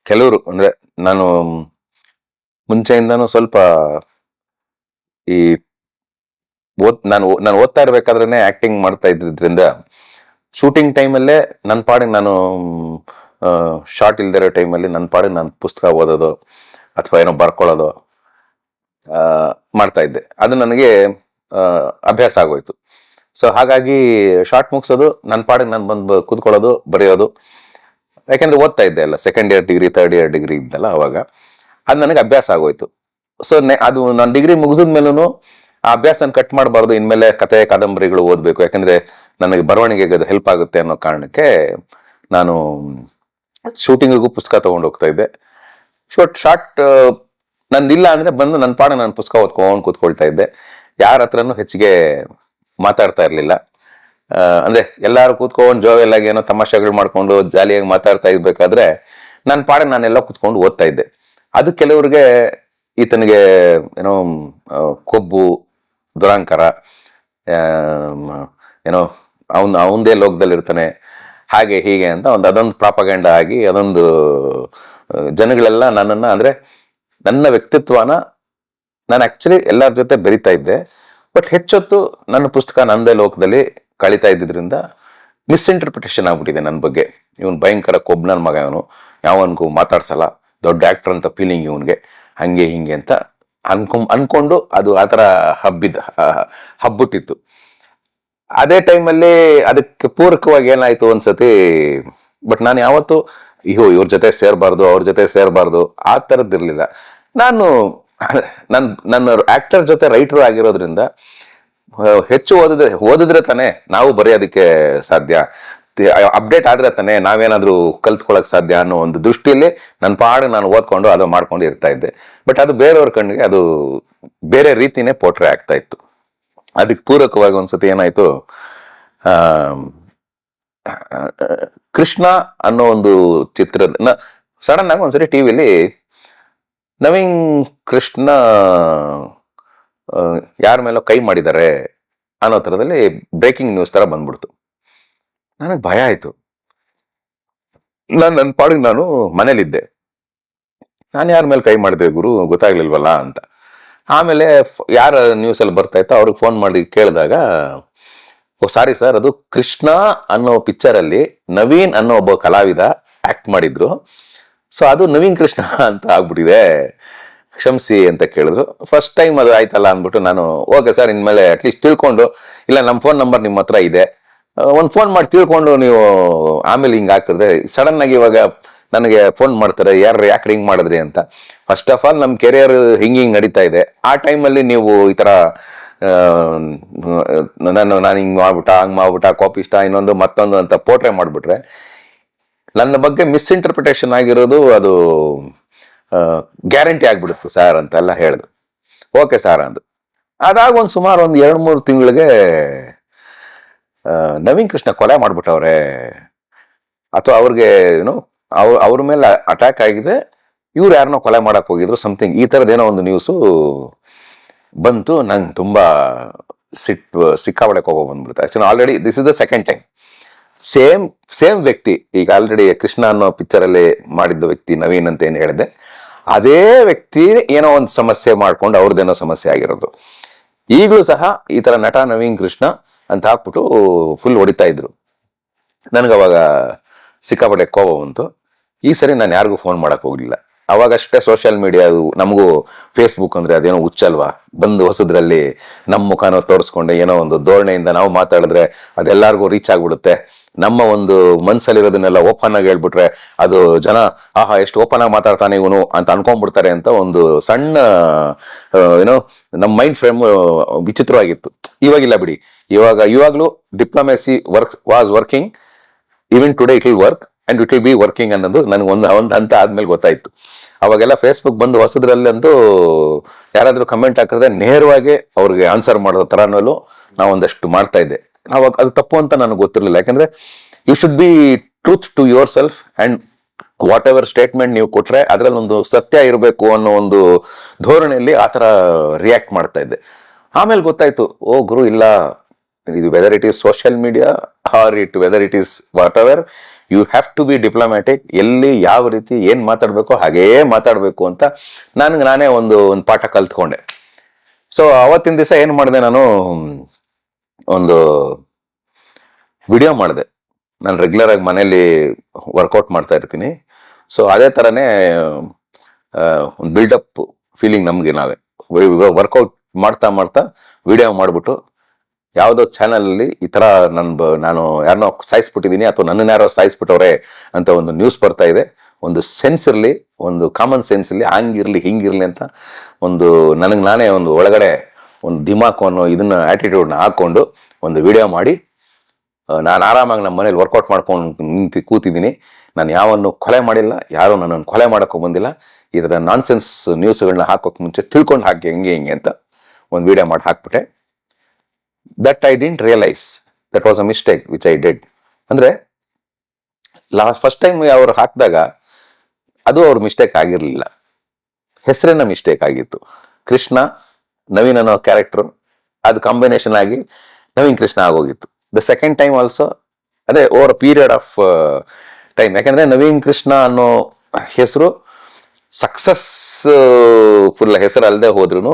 ಕೆಲವರು ಅಂದ್ರೆ ನಾನು ಮುಂಚೆಯಿಂದಾನು ಸ್ವಲ್ಪ ಈ ನಾನು ಓದ್ತಾ ಇರ್ಬೇಕಾದ್ರೆ ಆಕ್ಟಿಂಗ್ ಮಾಡ್ತಾ ಇದ್ದಿದ್ರಿಂದ ಶೂಟಿಂಗ್ ಟೈಮಲ್ಲೇ ನನ್ನ ಪಾಡಿಗೆ ನಾನು ಶಾರ್ಟ್ ಇಲ್ದಿರೋ ಟೈಮಲ್ಲಿ ನನ್ನ ಪಾಡಿಗೆ ನಾನು ಪುಸ್ತಕ ಓದೋದು ಅಥವಾ ಏನೋ ಬರ್ಕೊಳ್ಳೋದು ಮಾಡ್ತಾ ಇದ್ದೆ. ಅದು ನನಗೆ ಅಭ್ಯಾಸ ಆಗೋಯ್ತು. ಸೊ ಹಾಗಾಗಿ ಶಾರ್ಟ್ ಮುಗಿಸೋದು ನನ್ನ ಪಾಡಿಗೆ ನಾನು ಬಂದು ಕೂತ್ಕೊಳ್ಳೋದು, ಬರೆಯೋದು. ಯಾಕೆಂದ್ರೆ ಓದ್ತಾ ಇದ್ದೆ ಅಲ್ಲ, second year degree third year degree ಇದ್ದಲ್ಲ ಅವಾಗ. ಅದು ನನಗೆ ಅಭ್ಯಾಸ ಆಗೋಯ್ತು. ಸೊ ಅದು ನಾನು ಡಿಗ್ರಿ ಮುಗಿಸಿದ್ಮೇಲೂ ಆ ಅಭ್ಯಾಸನ ಕಟ್ ಮಾಡಬಾರ್ದು, ಇನ್ಮೇಲೆ ಕತೆ ಕಾದಂಬರಿಗಳು ಓದಬೇಕು, ಯಾಕಂದ್ರೆ ನನಗೆ ಬರವಣಿಗೆಗೆ ಅದು ಹೆಲ್ಪ್ ಆಗುತ್ತೆ ಅನ್ನೋ ಕಾರಣಕ್ಕೆ ನಾನು ಶೂಟಿಂಗಿಗೂ ಪುಸ್ತಕ ತಗೊಂಡು ಹೋಗ್ತಾ ಇದ್ದೆ. ಶಾರ್ಟ್ ನಂದಿಲ್ಲ ಅಂದ್ರೆ ಬಂದು ನನ್ನ ಪಾಡ ನಾನು ಪುಸ್ತಕ ಓದ್ಕೊಂಡು ಕೂತ್ಕೊಳ್ತಾ ಇದ್ದೆ. ಯಾರ ಹತ್ರನೂ ಹೆಚ್ಚಿಗೆ ಮಾತಾಡ್ತಾ ಇರ್ಲಿಲ್ಲ. ಅಂದ್ರೆ ಎಲ್ಲಾರು ಕೂತ್ಕೊಂಡು ಜೋವೆಲ್ಲಾಗಿ ಏನೋ ತಮಾಷೆಗಳು ಮಾಡ್ಕೊಂಡು ಜಾಲಿಯಾಗಿ ಮಾತಾಡ್ತಾ ಇರ್ಬೇಕಾದ್ರೆ ನನ್ನ ಪಾಡ ನಾನೆಲ್ಲ ಕೂತ್ಕೊಂಡು ಓದ್ತಾ ಇದ್ದೆ. ಅದು ಕೆಲವ್ರಿಗೆ ಈತನಿಗೆ ಏನೋ ಕೊಬ್ಬು, ದುರಾಂಕಾರ, ಏನೋ ಅವಂದೇ ಲೋಕದಲ್ಲಿ ಇರ್ತಾನೆ, ಹಾಗೆ ಹೀಗೆ ಅಂತ ಅದೊಂದು ಪ್ರಾಪಗಂಡ ಆಗಿ ಅದೊಂದು ಜನಗಳೆಲ್ಲ ನನ್ನನ್ನು ಅಂದ್ರೆ ನನ್ನ ವ್ಯಕ್ತಿತ್ವನ ನಾನು ಆಕ್ಚುಲಿ ಎಲ್ಲರ ಜೊತೆ ಬೆರಿತಾ ಇದ್ದೆ. ಬಟ್ ಹೆಚ್ಚೊತ್ತು ನನ್ನ ಪುಸ್ತಕ ನಂದೇ ಲೋಕದಲ್ಲಿ ಕಳೀತಾ ಇದ್ದಿದ್ರಿಂದ ಮಿಸ್ಇಂಟರ್ಪ್ರಿಟೇಷನ್ ಆಗ್ಬಿಟ್ಟಿದೆ ನನ್ನ ಬಗ್ಗೆ. ಇವನು ಭಯಂಕರ ಕೊಬ್ಬು ನನ್ನ ಮಗ, ಇವನು ಯಾವನ್ಗೂ ಮಾತಾಡ್ಸಲ್ಲ, ದೊಡ್ಡ ಆಕ್ಟರ್ ಅಂತ ಫೀಲಿಂಗ್ ಇವನ್ಗೆ, ಹಂಗೆ ಹಿಂಗೆ ಅಂತ ಅನ್ಕೊಂಡು ಅದು ಆ ಥರ ಹಬ್ಬಿಟ್ಟಿತ್ತು. ಅದೇ ಟೈಮಲ್ಲಿ ಅದಕ್ಕೆ ಪೂರಕವಾಗಿ ಏನಾಯ್ತು ಒಂದ್ಸತಿ, ಬಟ್ ನಾನು ಯಾವತ್ತು ಇವ್ರ ಜೊತೆ ಸೇರಬಾರ್ದು ಅವ್ರ ಜೊತೆ ಸೇರಬಾರ್ದು ಆ ಥರದ್ದಿರ್ಲಿಲ್ಲ. ನಾನು ನನ್ನ ಆಕ್ಟರ್ ಜೊತೆ ರೈಟರ್ ಆಗಿರೋದ್ರಿಂದ ಹೆಚ್ಚು ಓದಿದ್ರೆ ತಾನೇ ನಾವು ಬರೆಯೋದಕ್ಕೆ ಸಾಧ್ಯ, ಅಪ್ಡೇಟ್ ಆದ್ರೆ ತಾನೇ ನಾವೇನಾದ್ರೂ ಕಲ್ತ್ಕೊಳಕ್ ಸಾಧ್ಯ ಅನ್ನೋ ಒಂದು ದೃಷ್ಟಿಯಲ್ಲಿ ನನ್ನ ಪಾಡು ನಾನು ಓದ್ಕೊಂಡು ಅದು ಮಾಡ್ಕೊಂಡು ಇರ್ತಾ ಇದ್ದೆ. ಬಟ್ ಅದು ಬೇರೆಯವ್ರ ಕಣ್ಣಿಗೆ ಅದು ಬೇರೆ ರೀತಿನೇ ಪೋಟ್ರೆ ಆಗ್ತಾ ಇತ್ತು. ಅದಕ್ಕೆ ಪೂರಕವಾಗಿ ಒಂದ್ಸತಿ ಏನಾಯ್ತು, ಕೃಷ್ಣ ಅನ್ನೋ ಒಂದು ಚಿತ್ರದ ಸಡನ್ ಆಗಿ ಒಂದ್ಸರಿ ಟಿವಿಲಿ ನವೀನ್ ಕೃಷ್ಣ ಯಾರ ಮೇಲೋ ಕೈ ಮಾಡಿದ್ದಾರೆ ಅನ್ನೋ ಥರದಲ್ಲಿ ಬ್ರೇಕಿಂಗ್ ನ್ಯೂಸ್ ತರ ಬಂದ್ಬಿಡ್ತು. ನನಗೆ ಭಯ ಆಯ್ತು. ನನ್ನ ಪಾಡಿಗೆ ನಾನು ಮನೇಲಿದ್ದೆ. ನಾನು ಯಾರ ಮೇಲೆ ಕೈ ಮಾಡಿದೆ ಗುರು ಗೊತ್ತಾಗ್ಲಿಲ್ವಲ್ಲ ಅಂತ. ಆಮೇಲೆ ಯಾರ ನ್ಯೂಸಲ್ಲಿ ಬರ್ತಾ ಇತ್ತು ಅವ್ರಿಗೆ ಫೋನ್ ಮಾಡಿ ಕೇಳಿದಾಗ, ಓ ಸಾರಿ ಸರ್, ಅದು ಕೃಷ್ಣ ಅನ್ನೋ ಪಿಕ್ಚರಲ್ಲಿ ನವೀನ್ ಅನ್ನೋ ಒಬ್ಬ ಕಲಾವಿದ ಆಕ್ಟ್ ಮಾಡಿದ್ರು, ಸೊ ಅದು ನವೀನ್ ಕೃಷ್ಣ ಅಂತ ಆಗ್ಬಿಟ್ಟಿದೆ, ಕ್ಷಮಿಸಿ ಅಂತ ಕೇಳಿದ್ರು. ಫಸ್ಟ್ ಟೈಮ್ ಅದು ಆಯ್ತಲ್ಲ ಅಂದ್ಬಿಟ್ಟು ನಾನು ಓಕೆ ಸರ್, ಇನ್ಮೇಲೆ ಅಟ್ಲೀಸ್ಟ್ ತಿಳ್ಕೊಂಡು, ಇಲ್ಲ ನಮ್ಮ ಫೋನ್ ನಂಬರ್ ನಿಮ್ಮ ಹತ್ರ ಇದೆ, ಒಂದು ಫೋನ್ ಮಾಡಿ ತಿಳ್ಕೊಂಡು ನೀವು ಆಮೇಲೆ ಹಿಂಗೆ ಹಾಕಿದ್ರೆ ಸಡನ್ ಆಗಿ ಇವಾಗ ನನಗೆ ಫೋನ್ ಮಾಡ್ತಾರೆ, ಯಾಕೆ ಹಿಂಗ್ ಮಾಡಿದ್ರಿ ಅಂತ. ಫಸ್ಟ್ ಆಫ್ ಆಲ್ ನಮ್ಮ ಕೆರಿಯರ್ ಹಿಂಗೆ ನಡೀತಾ ಇದೆ, ಆ ಟೈಮಲ್ಲಿ ನೀವು ಈ ಥರ ನಾನು ಹಿಂಗೆ ಮಾಡ್ಬಿಟ್ಟ ಹಂಗೆ ಮಾಡ್ಬಿಟ್ಟ ಕೋಪಿಷ್ಟ ಇನ್ನೊಂದು ಮತ್ತೊಂದು ಅಂತ ಪೋಟ್ರೆ ಮಾಡಿಬಿಟ್ರೆ ನನ್ನ ಬಗ್ಗೆ ಮಿಸ್ಇಂಟರ್ಪ್ರಿಟೇಷನ್ ಆಗಿರೋದು ಅದು ಗ್ಯಾರಂಟಿ ಆಗ್ಬಿಡುತ್ತೆ ಸರ್ ಅಂತೆಲ್ಲ ಹೇಳಿದ್ರು. ಓಕೆ ಸರ್ ಅಂದು. ಅದಾಗ ಒಂದು ಸುಮಾರು ಒಂದು 2-3 ತಿಂಗಳಿಗೆ ನವೀನ್ ಕೃಷ್ಣ ಕೊಲೆ ಮಾಡ್ಬಿಟ್ಟವ್ರೆ, ಅಥವಾ ಅವ್ರಿಗೆ ಏನೋ ಅವ್ರ ಮೇಲೆ ಅಟ್ಯಾಕ್ ಆಗಿದೆ, ಇವ್ರು ಯಾರನ್ನೋ ಕೊಲೆ ಮಾಡಕ್ ಹೋಗಿದ್ರು, ಸಮಥಿಂಗ್ ಈ ಥರದ್ದೇನೋ ಒಂದು ನ್ಯೂಸು ಬಂತು. ನಂಗೆ ತುಂಬಾ ಸಿಕ್ಕಾಬಳಕ್ಕೆ ಹೋಗೋ ಬಂದ್ಬಿಡುತ್ತೆ. Actually already this is the second time same ವ್ಯಕ್ತಿ, ಈಗ ಆಲ್ರೆಡಿ ಕೃಷ್ಣ ಅನ್ನೋ ಪಿಕ್ಚರ್ ಅಲ್ಲಿ ಮಾಡಿದ್ದ ವ್ಯಕ್ತಿ ನವೀನ್ ಅಂತ ಏನು ಹೇಳಿದೆ, ಅದೇ ವ್ಯಕ್ತಿ ಏನೋ ಒಂದು ಸಮಸ್ಯೆ ಮಾಡ್ಕೊಂಡು ಅವ್ರದ್ದೇನೋ ಸಮಸ್ಯೆ ಆಗಿರೋದು. ಈಗಲೂ ಸಹ ಈ ತರ ನಟ ನವೀನ್ ಕೃಷ್ಣ ಅಂತ ಹಾಕ್ಬಿಟ್ಟು ಫುಲ್ ಹೊಡಿತಾ ಇದ್ರು. ನನಗವಾಗ ಸಿಕ್ಕಾಪಟ್ಟೆ ಕೋಪ ಬಂತು. ಈ ಸರಿ ನಾನು ಯಾರಿಗೂ ಫೋನ್ ಮಾಡಕ್ ಹೋಗ್ಲಿಲ್ಲ. ಅವಾಗಷ್ಟೇ ಸೋಷಿಯಲ್ ಮೀಡಿಯಾ, ನಮಗೂ ಫೇಸ್ಬುಕ್ ಅಂದ್ರೆ ಅದೇನೋ ಹುಚ್ಚಲ್ವಾ, ಬಂದು ಹೊಸದ್ರಲ್ಲಿ ನಮ್ಮ ಮುಖಾನ ತೋರಿಸ್ಕೊಂಡೆ ಏನೋ ಒಂದು ಧೋರಣೆಯಿಂದ ನಾವು ಮಾತಾಡಿದ್ರೆ ಅದೆಲ್ಲರಿಗೂ ರೀಚ್ ಆಗ್ಬಿಡುತ್ತೆ. ನಮ್ಮ ಒಂದು ಮನ್ಸಲ್ಲಿರೋದನ್ನೆಲ್ಲ ಓಪನ್ ಆಗಿ ಹೇಳ್ಬಿಟ್ರೆ ಅದು ಜನ ಆಹಾ ಎಷ್ಟು ಓಪನ್ ಆಗಿ ಮಾತಾಡ್ತಾನೆ ಇವನು ಅಂತ ಅನ್ಕೊಂಡ್ಬಿಡ್ತಾರೆ ಅಂತ ಒಂದು ಸಣ್ಣ ಏನೋ ನಮ್ಮ ಮೈಂಡ್ ಫ್ರೇಮ್ ವಿಚಿತ್ರವಾಗಿತ್ತು. ಇವಾಗಿಲ್ಲ ಬಿಡಿ, ಇವಾಗ್ಲೂ diplomacy was working, even today it will work and it will be working ಅನ್ನೋದು ನನಗೆ ಒಂದು ಹಂತ ಆದ್ಮೇಲೆ ಗೊತ್ತಾಯ್ತು. ಅವಾಗೆಲ್ಲ ಫೇಸ್ಬುಕ್ ಬಂದು ಹೊಸದ್ರಲ್ಲಂತೂ ಯಾರಾದ್ರೂ ಕಮೆಂಟ್ ಹಾಕಿದ್ರೆ ನೇರವಾಗಿ ಅವ್ರಿಗೆ ಆನ್ಸರ್ ಮಾಡೋ ತರನಲ್ಲೂ ನಾವು ಒಂದಷ್ಟು ಮಾಡ್ತಾ ಇದ್ದೆ. ಅವಾಗ ಅದು ತಪ್ಪು ಅಂತ ನನಗೆ ಗೊತ್ತಿರಲಿಲ್ಲ. ಯಾಕಂದ್ರೆ you should be truth to yourself and whatever statement ನೀವು ಕೊಟ್ರೆ ಅದ್ರಲ್ಲಿ ಒಂದು ಸತ್ಯ ಇರಬೇಕು ಅನ್ನೋ ಒಂದು ಧೋರಣೆಯಲ್ಲಿ ಆತರ ರಿಯಾಕ್ಟ್ ಮಾಡ್ತಾ ಇದ್ದೆ. ಆಮೇಲೆ ಗೊತ್ತಾಯ್ತು, ಓ ಗುರು ಇಲ್ಲ, ಇದು whether it is social media or whether it is whatever, you have to be diplomatic. ಎಲ್ಲಿ ಯಾವ ರೀತಿ ಏನ್ ಮಾತಾಡ್ಬೇಕು ಹಾಗೇ ಮಾತಾಡ್ಬೇಕು ಅಂತ ನಾನೇ ಒಂದು ಪಾಠ ಕಲ್ತ್ಕೊಂಡೆ. ಸೊ ಅವತ್ತಿನ ದಿವಸ ಏನ್ ಮಾಡಿದೆ, ನಾನು ಒಂದು ವಿಡಿಯೋ ಮಾಡಿದೆ. ನಾನು ರೆಗ್ಯುಲರ್ ಆಗಿ ಮನೇಲಿ ವರ್ಕೌಟ್ ಮಾಡ್ತಾ ಇರ್ತೀನಿ. ಸೊ ಅದೇ ಥರನೇ ಒಂದು ಬಿಲ್ಡಪ್ ಫೀಲಿಂಗ್ ನಮಗೆ ನಾವೇ ವರ್ಕೌಟ್ ಮಾಡ್ತಾ ಮಾಡ್ತಾ ವಿಡಿಯೋ ಮಾಡಿಬಿಟ್ಟು ಯಾವುದೋ ಚಾನಲಲ್ಲಿ ಈ ಥರ ನಾನು ಯಾರನ್ನೋ ಸಾಯಿಸ್ಬಿಟ್ಟಿದ್ದೀನಿ ಅಥವಾ ನನ್ನನ್ನು ಯಾರೋ ಸಾಯಿಸ್ಬಿಟ್ಟವ್ರೆ ಅಂತ ಒಂದು ನ್ಯೂಸ್ ಬರ್ತಾ ಇದೆ, ಒಂದು ಸೆನ್ಸ್ ಇರಲಿ, ಒಂದು ಕಾಮನ್ ಸೆನ್ಸ್ ಇರಲಿ, ಹಂಗಿರಲಿ ಹಿಂಗಿರಲಿ ಅಂತ ಒಂದು ನನಗೆ ನಾನೇ ಒಂದು ಒಳಗಡೆ ಒಂದು ದಿಮಾಕು ಅನ್ನೋ ಇದನ್ನ ಆ್ಯಟಿಟ್ಯೂಡ್ನ ಹಾಕ್ಕೊಂಡು ಒಂದು ವಿಡಿಯೋ ಮಾಡಿ ನಾನು ಆರಾಮಾಗಿ ನಮ್ಮ ಮನೇಲಿ ವರ್ಕೌಟ್ ಮಾಡ್ಕೊಂಡು ಕೂತಿದ್ದೀನಿ. ನಾನು ಯಾವನ್ನು ಕೊಲೆ ಮಾಡಿಲ್ಲ, ಯಾರು ನನ್ನನ್ನು ಕೊಲೆ ಮಾಡೋಕ್ಕೂ ಬಂದಿಲ್ಲ. ಇದರ ನಾನ್ಸೆನ್ಸ್ ನ್ಯೂಸ್ಗಳನ್ನ ಹಾಕೋಕೆ ಮುಂಚೆ ತಿಳ್ಕೊಂಡು ಹಾಕಿ ಹೆಂಗೆ ಅಂತ ಒಂದು ವಿಡಿಯೋ ಮಾಡಿ ಹಾಕ್ಬಿಟ್ಟೆ. That I didn't realise that was a mistake which I did. ಅಂದರೆ ಫಸ್ಟ್ ಟೈಮ್ ಅವ್ರು ಹಾಕಿದಾಗ ಅದು ಅವ್ರ ಮಿಸ್ಟೇಕ್ ಆಗಿರಲಿಲ್ಲ, ಹೆಸರಿನ ಮಿಸ್ಟೇಕ್ ಆಗಿತ್ತು. ಕೃಷ್ಣ ನವೀನ್ ಅನ್ನೋ ಕ್ಯಾರೆಕ್ಟರ್ ಅದು ಕಾಂಬಿನೇಷನ್ ಆಗಿ ನವೀನ್ ಕೃಷ್ಣ ಆಗೋಗಿತ್ತು. ದ ಸೆಕೆಂಡ್ ಟೈಮ್ ಆಲ್ಸೋ ಅದೇ ಓವರ್ ಪೀರಿಯಡ್ ಆಫ್ ಟೈಮ್. ಯಾಕಂದ್ರೆ ನವೀನ್ ಕೃಷ್ಣ ಅನ್ನೋ ಹೆಸರು ಸಕ್ಸಸ್ ಫುಲ್ ಹೆಸರು ಅಲ್ಲದೆ ಹೋದ್ರೂ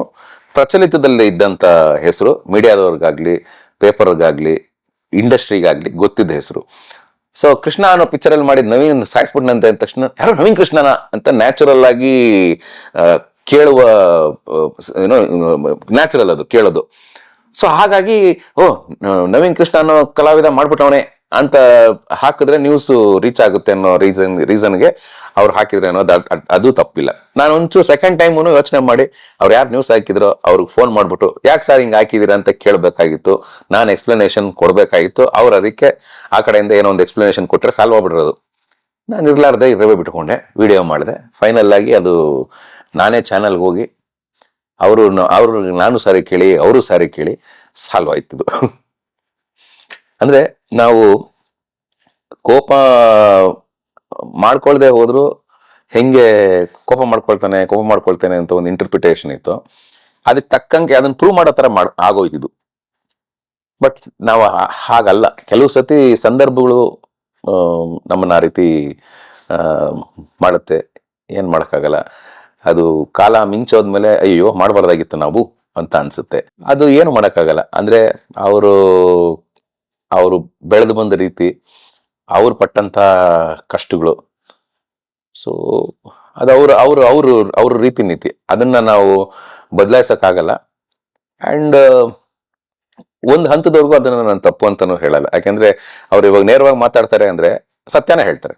ಪ್ರಚಲಿತದಲ್ಲಿ ಇದ್ದಂಥ ಹೆಸರು, ಮೀಡಿಯಾದವ್ರಿಗಾಗ್ಲಿ ಪೇಪರ್ಗಾಗ್ಲಿ ಇಂಡಸ್ಟ್ರಿಗಾಗ್ಲಿ ಗೊತ್ತಿದ್ದ ಹೆಸರು. ಸೊ ಕೃಷ್ಣ ಅನ್ನೋ ಪಿಕ್ಚರಲ್ಲಿ ಮಾಡಿದ ನವೀನ್ ಸಾಯಿಸ್ಬಿಟ್ನಂತ ಅಂದ ತಕ್ಷಣ ಯಾರೋ ನವೀನ್ ಕೃಷ್ಣನ ಅಂತ ನ್ಯಾಚುರಲ್ ಆಗಿ ಕೇಳುವ, ಏನೋ ನ್ಯಾಚುರಲ್ ಅದು ಕೇಳೋದು. ಸೊ ಹಾಗಾಗಿ ನವೀನ್ ಕೃಷ್ಣ ಅನ್ನೋ ಕಲಾವಿದ ಮಾಡ್ಬಿಟ್ಟವನೇ ಅಂತ ಹಾಕಿದ್ರೆ ನ್ಯೂಸ್ ರೀಚ್ ಆಗುತ್ತೆ ಅನ್ನೋ ರೀಸನ್ಗೆ ಅವ್ರು ಹಾಕಿದ್ರೆ ಅನ್ನೋದು ಅದು ತಪ್ಪಿಲ್ಲ. ನಾನು ಒಂಚೂರು ಸೆಕೆಂಡ್ ಟೈಮ್ ಯೋಚನೆ ಮಾಡಿ ಅವ್ರು ಯಾರು ನ್ಯೂಸ್ ಹಾಕಿದ್ರೋ ಅವ್ರಿಗೆ ಫೋನ್ ಮಾಡ್ಬಿಟ್ಟು ಯಾಕೆ ಸರ್ ಹಿಂಗೆ ಹಾಕಿದಿರ ಅಂತ ಕೇಳಬೇಕಾಗಿತ್ತು, ನಾನು ಎಕ್ಸ್ಪ್ಲನೇಷನ್ ಕೊಡಬೇಕಾಗಿತ್ತು. ಅವ್ರು ಅದಕ್ಕೆ ಆ ಕಡೆಯಿಂದ ಏನೋ ಒಂದು ಎಕ್ಸ್ಪ್ಲನೇಷನ್ ಕೊಟ್ಟರೆ ಸಾಲ್ವ್ ಆಗ್ಬಿಡೋದು. ನಾನು ಇರ್ಲಾರ್ದೆ ಇರವೇ ಬಿಟ್ಕೊಂಡೆ, ವಿಡಿಯೋ ಮಾಡಿದೆ. ಫೈನಲ್ ಆಗಿ ಅದು ನಾನೇ ಚಾನಲ್ಗೆ ಹೋಗಿ ಅವರು ನಾನು ಸಾರಿ ಕೇಳಿ ಅವರು ಸಾರಿ ಕೇಳಿ ಸಾಲ್ವ್ ಆಯ್ತದು. ಅಂದ್ರೆ ನಾವು ಕೋಪ ಮಾಡ್ಕೊಳ್ದೆ ಹೋದ್ರು ಹೆಂಗೆ ಕೋಪ ಮಾಡ್ಕೊಳ್ತೇನೆ ಅಂತ ಒಂದು ಇಂಟರ್ಪ್ರಿಟೇಷನ್ ಇತ್ತು. ಅದಕ್ಕೆ ತಕ್ಕಂಗೆ ಅದನ್ನ ಪ್ರೂವ್ ಮಾಡೋ ತರ ಆಗೋಯ್ತಿದ್ದು. ಬಟ್ ನಾವು ಹಾಗಲ್ಲ. ಕೆಲವು ಸತಿ ಸಂದರ್ಭಗಳು ನಮ್ಮನ್ನ ಆ ರೀತಿ ಮಾಡುತ್ತೆ, ಏನ್ ಮಾಡಕ್ಕಾಗಲ್ಲ. ಅದು ಕಾಲ ಮಿಂಚೋದ್ಮೇಲೆ ಅಯ್ಯೋ ಮಾಡಬಾರ್ದಾಗಿತ್ತು ನಾವು ಅಂತ ಅನ್ಸುತ್ತೆ. ಅದು ಏನು ಮಾಡಕ್ಕಾಗಲ್ಲ. ಅಂದ್ರೆ ಅವರು ಬೆಳೆದು ಬಂದ ರೀತಿ, ಅವ್ರು ಪಟ್ಟಂತ ಕಷ್ಟಗಳು. ಸೊ ಅದು ಅವ್ರ ರೀತಿ ನೀತಿ, ಅದನ್ನ ನಾವು ಬದಲಾಯಿಸಕ್ಕಾಗಲ್ಲ. ಅಂಡ್ ಒಂದು ಹಂತದವರೆಗೂ ಅದನ್ನ ನಾನು ತಪ್ಪು ಅಂತಾನು ಹೇಳಲ್ಲ. ಯಾಕೆಂದ್ರೆ ಅವ್ರು ಇವಾಗ ನೇರವಾಗಿ ಮಾತಾಡ್ತಾರೆ ಅಂದ್ರೆ ಸತ್ಯನೇ ಹೇಳ್ತಾರೆ.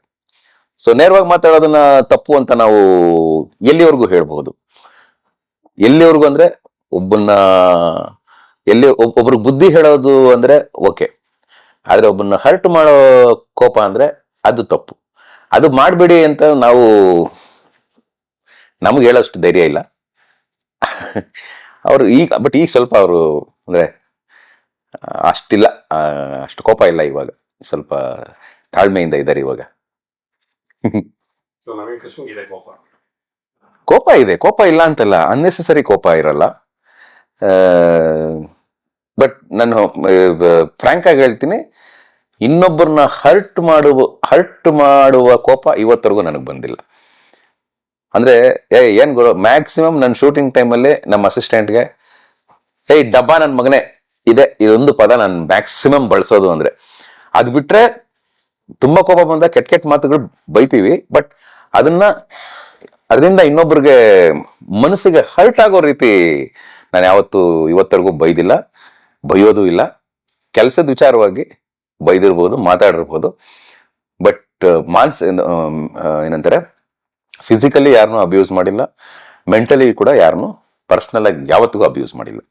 ಸೊ ನೇರವಾಗಿ ಮಾತಾಡೋದನ್ನ ತಪ್ಪು ಅಂತ ನಾವು ಎಲ್ಲಿವರೆಗೂ ಹೇಳ್ಬಹುದು? ಎಲ್ಲಿವರೆಗೂ ಅಂದ್ರೆ ಒಬ್ರಿಗೆ ಬುದ್ಧಿ ಹೇಳೋದು ಅಂದ್ರೆ ಓಕೆ, ಆದ್ರೆ ಒಬ್ಬನ್ನ ಹರ್ಟ್ ಮಾಡೋ ಕೋಪ ಅಂದ್ರೆ ಅದು ತಪ್ಪು. ಅದು ಮಾಡ್ಬೇಡಿ ಅಂತ ನಮ್ಗೆ ಹೇಳೋಷ್ಟು ಧೈರ್ಯ ಇಲ್ಲ. ಅವರು ಈಗ ಸ್ವಲ್ಪ ಅವರು ಅಂದ್ರೆ ಅಷ್ಟಿಲ್ಲ, ಅಷ್ಟು ಕೋಪ ಇಲ್ಲ ಇವಾಗ, ಸ್ವಲ್ಪ ತಾಳ್ಮೆಯಿಂದ ಇದ್ದಾರೆ ಇವಾಗ. ಕೋಪ ಇಲ್ಲ ಅಂತಲ್ಲ, ಅನ್ನೆಸೆಸರಿ ಕೋಪ ಇರಲ್ಲ. ಬಟ್ ನಾನು ಫ್ರಾಂಕ್ ಆಗಿ ಹೇಳ್ತೀನಿ, ಇನ್ನೊಬ್ಬರನ್ನ ಹರ್ಟ್ ಮಾಡುವ ಕೋಪ ಇವತ್ತರೆಗೂ ನನಗೆ ಬಂದಿಲ್ಲ. ಅಂದ್ರೆ ಏನ್ ಗುರು, ಮ್ಯಾಕ್ಸಿಮಮ್ ನನ್ನ ಶೂಟಿಂಗ್ ಟೈಮಲ್ಲಿ ನಮ್ಮ ಅಸಿಸ್ಟೆಂಟ್ಗೆ ಡಬ್ಬಾ ನನ್ನ ಮಗನೇ ಇದೊಂದು ಪದ ನಾನು ಮ್ಯಾಕ್ಸಿಮಮ್ ಬಳಸೋದು. ಅಂದ್ರೆ ಅದ್ ಬಿಟ್ರೆ ತುಂಬಾ ಕೋಪ ಬಂದ ಕೆಟ್ಟ ಮಾತುಗಳು ಬೈತೀವಿ. ಬಟ್ ಅದರಿಂದ ಇನ್ನೊಬ್ರಿಗೆ ಮನಸ್ಸಿಗೆ ಹರ್ಟ್ ಆಗೋ ರೀತಿ ನಾನು ಯಾವತ್ತು ಇವತ್ತರೆಗೂ ಬೈದಿಲ್ಲ, ಬೈಯೋದು ಇಲ್ಲ. ಕೆಲಸದ ವಿಚಾರವಾಗಿ ಬೈದಿರ್ಬೋದು, ಮಾತಾಡಿರ್ಬೋದು. ಬಟ್ ಏನಂತಾರೆ, ಫಿಸಿಕಲಿ ಯಾರನ್ನೂ ಅಬ್ಯೂಸ್ ಮಾಡಿಲ್ಲ, ಮೆಂಟಲಿ ಕೂಡ ಯಾರನ್ನೂ ಪರ್ಸನಲ್ ಆಗಿ ಯಾವತ್ತಿಗೂ ಅಬ್ಯೂಸ್ ಮಾಡಿಲ್ಲ.